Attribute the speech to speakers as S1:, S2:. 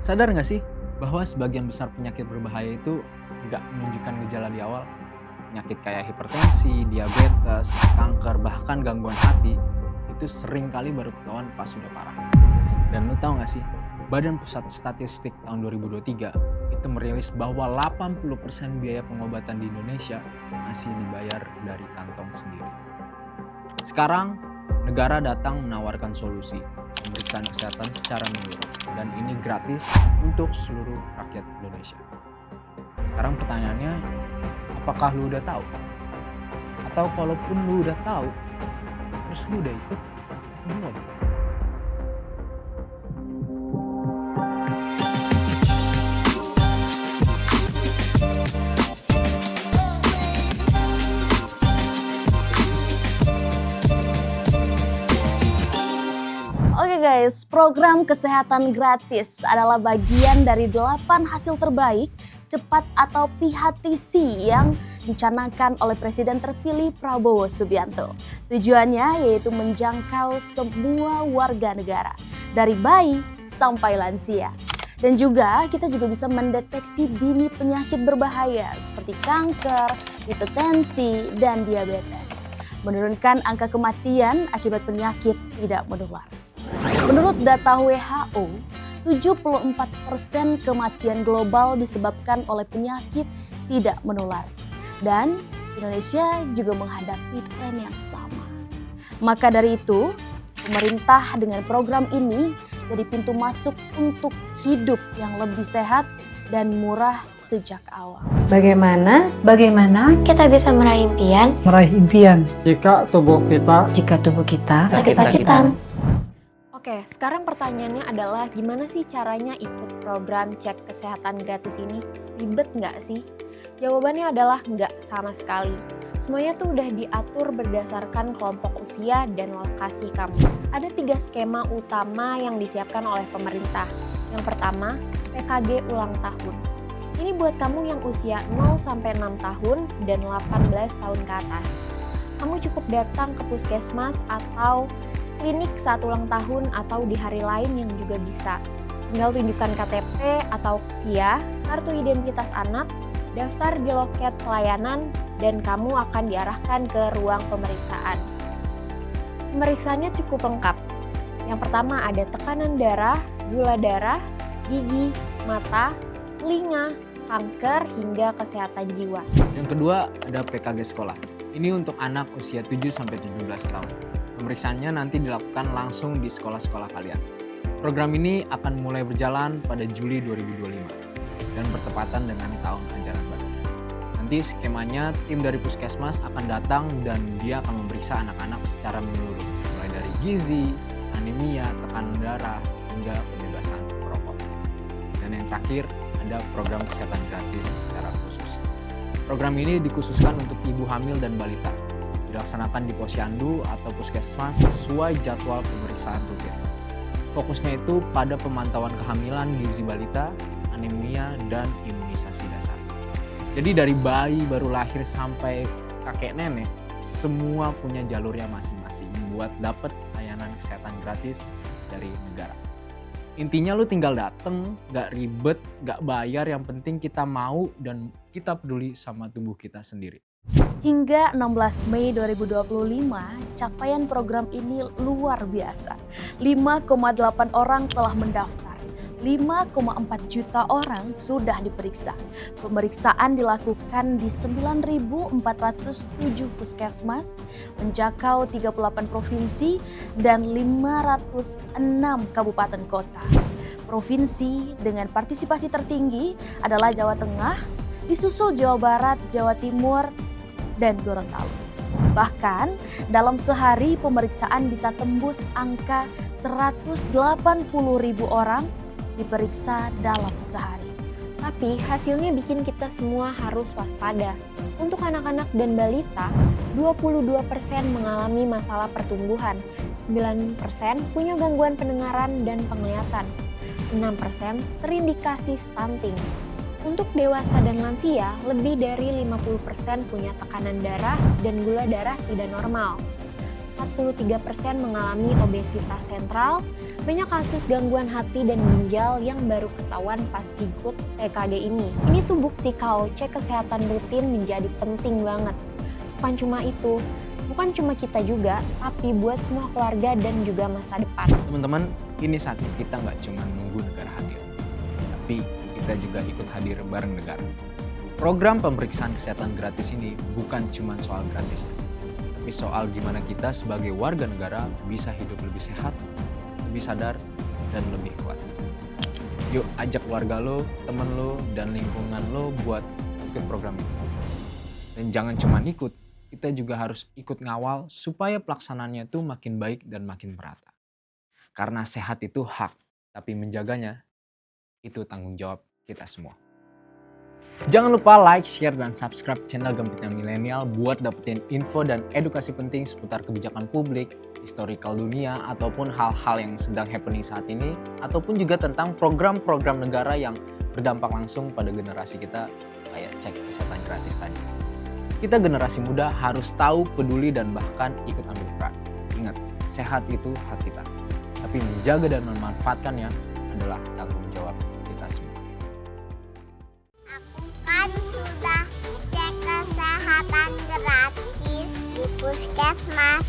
S1: Sadar nggak sih bahwa sebagian besar penyakit berbahaya itu nggak menunjukkan gejala di awal? Penyakit kayak hipertensi, diabetes, kanker, bahkan gangguan hati itu sering kali baru ketahuan pas sudah parah. Dan lu tahu nggak sih, Badan Pusat Statistik tahun 2023 itu merilis bahwa 80% biaya pengobatan di Indonesia masih dibayar dari kantong sendiri. Sekarang, negara datang menawarkan solusi, pemeriksaan kesehatan secara menyeluruh, dan ini gratis untuk seluruh rakyat Indonesia. Sekarang pertanyaannya, apakah lu udah tahu? Atau kalaupun lu udah tahu, terus lu udah ikut atau belum?
S2: Oke guys, program kesehatan gratis adalah bagian dari 8 hasil terbaik, cepat atau PHTC yang dicanangkan oleh Presiden terpilih Prabowo Subianto. Tujuannya yaitu menjangkau semua warga negara, dari bayi sampai lansia. Dan juga kita juga bisa mendeteksi dini penyakit berbahaya seperti kanker, hipertensi, dan diabetes. Menurunkan angka kematian akibat penyakit tidak menular. Menurut data WHO, 74% kematian global disebabkan oleh penyakit tidak menular. Dan Indonesia juga menghadapi tren yang sama. Maka dari itu, pemerintah dengan program ini jadi pintu masuk untuk hidup yang lebih sehat dan murah sejak awal.
S3: Bagaimana
S4: Kita bisa meraih impian
S3: meraih impian
S5: jika tubuh kita
S4: sakit-sakitan.
S6: Oke, sekarang pertanyaannya adalah gimana sih caranya ikut program cek kesehatan gratis ini? Ribet nggak sih? Jawabannya adalah nggak sama sekali. Semuanya tuh udah diatur berdasarkan kelompok usia dan lokasi kamu. Ada 3 skema utama yang disiapkan oleh pemerintah. Yang pertama, PKG ulang tahun. Ini buat kamu yang usia 0-6 tahun dan 18 tahun ke atas. Kamu cukup datang ke puskesmas atau klinik saat ulang tahun atau di hari lain yang juga bisa. Tinggal tunjukkan KTP atau KIA, kartu identitas anak, daftar di loket pelayanan, dan kamu akan diarahkan ke ruang pemeriksaan. Pemeriksaannya cukup lengkap. Yang pertama ada tekanan darah, gula darah, gigi, mata, telinga, kanker, hingga kesehatan jiwa.
S1: Yang kedua ada PKG sekolah. Ini untuk anak usia 7-17 tahun. Pemeriksaannya nanti dilakukan langsung di sekolah-sekolah kalian. Program ini akan mulai berjalan pada Juli 2025 dan bertepatan dengan tahun ajaran baru. Nanti skemanya tim dari puskesmas akan datang dan dia akan memeriksa anak-anak secara menyeluruh, mulai dari gizi, anemia, tekanan darah, hingga pembebasan merokok. Dan yang terakhir ada program kesehatan gratis secara khusus. Program ini dikhususkan untuk ibu hamil dan balita. Dilaksanakan di posyandu atau puskesmas sesuai jadwal pemeriksaan rutin. Fokusnya itu pada pemantauan kehamilan, gizi balita, anemia, dan imunisasi dasar. Jadi dari bayi baru lahir sampai kakek nenek, semua punya jalurnya masing-masing buat dapat layanan kesehatan gratis dari negara. Intinya lu tinggal dateng, gak ribet, gak bayar, yang penting kita mau dan kita peduli sama tubuh kita sendiri.
S2: Hingga 16 Mei 2025, capaian program ini luar biasa. 5,8 orang telah mendaftar. 5,4 juta orang sudah diperiksa. Pemeriksaan dilakukan di 9.407 puskesmas, menjangkau 38 provinsi dan 506 kabupaten kota. Provinsi dengan partisipasi tertinggi adalah Jawa Tengah, disusul Jawa Barat, Jawa Timur, dan Gorontalo. Bahkan dalam sehari pemeriksaan bisa tembus angka 180.000 orang diperiksa dalam sehari.
S6: Tapi hasilnya bikin kita semua harus waspada. Untuk anak-anak dan balita, 22% mengalami masalah pertumbuhan, 9% punya gangguan pendengaran dan penglihatan, 6% terindikasi stunting. Untuk dewasa dan lansia, lebih dari 50% punya tekanan darah dan gula darah tidak normal. 43% mengalami obesitas sentral, banyak kasus gangguan hati dan ginjal yang baru ketahuan pas ikut PKG ini. Ini tuh bukti kalau cek kesehatan rutin menjadi penting banget. Bukan cuma itu, bukan cuma kita juga, tapi buat semua keluarga dan juga masa depan.
S1: Teman-teman, ini saatnya kita nggak cuma nunggu negara hadir, tapi kita juga ikut hadir bareng negara. Program pemeriksaan kesehatan gratis ini bukan cuma soal gratis, tapi soal gimana kita sebagai warga negara bisa hidup lebih sehat, lebih sadar, dan lebih kuat. Yuk ajak keluarga lo, temen lo, dan lingkungan lo buat ikut program ini. Dan jangan cuma ikut, kita juga harus ikut ngawal supaya pelaksanaannya tuh makin baik dan makin merata. Karena sehat itu hak, tapi menjaganya itu tanggung jawab kita semua. Jangan lupa like, share, dan subscribe channel Gempitnya Milenial buat dapetin info dan edukasi penting seputar kebijakan publik, historical dunia, ataupun hal-hal yang sedang happening saat ini, ataupun juga tentang program-program negara yang berdampak langsung pada generasi kita, kayak cek kesehatan gratis tadi. Kita generasi muda harus tahu, peduli, dan bahkan ikut ambil peran. Ingat, sehat itu hak kita. Tapi menjaga dan memanfaatkannya adalah tanggung jawab kita semua.
S7: Aku kan sudah cek kesehatan gratis di puskesmas.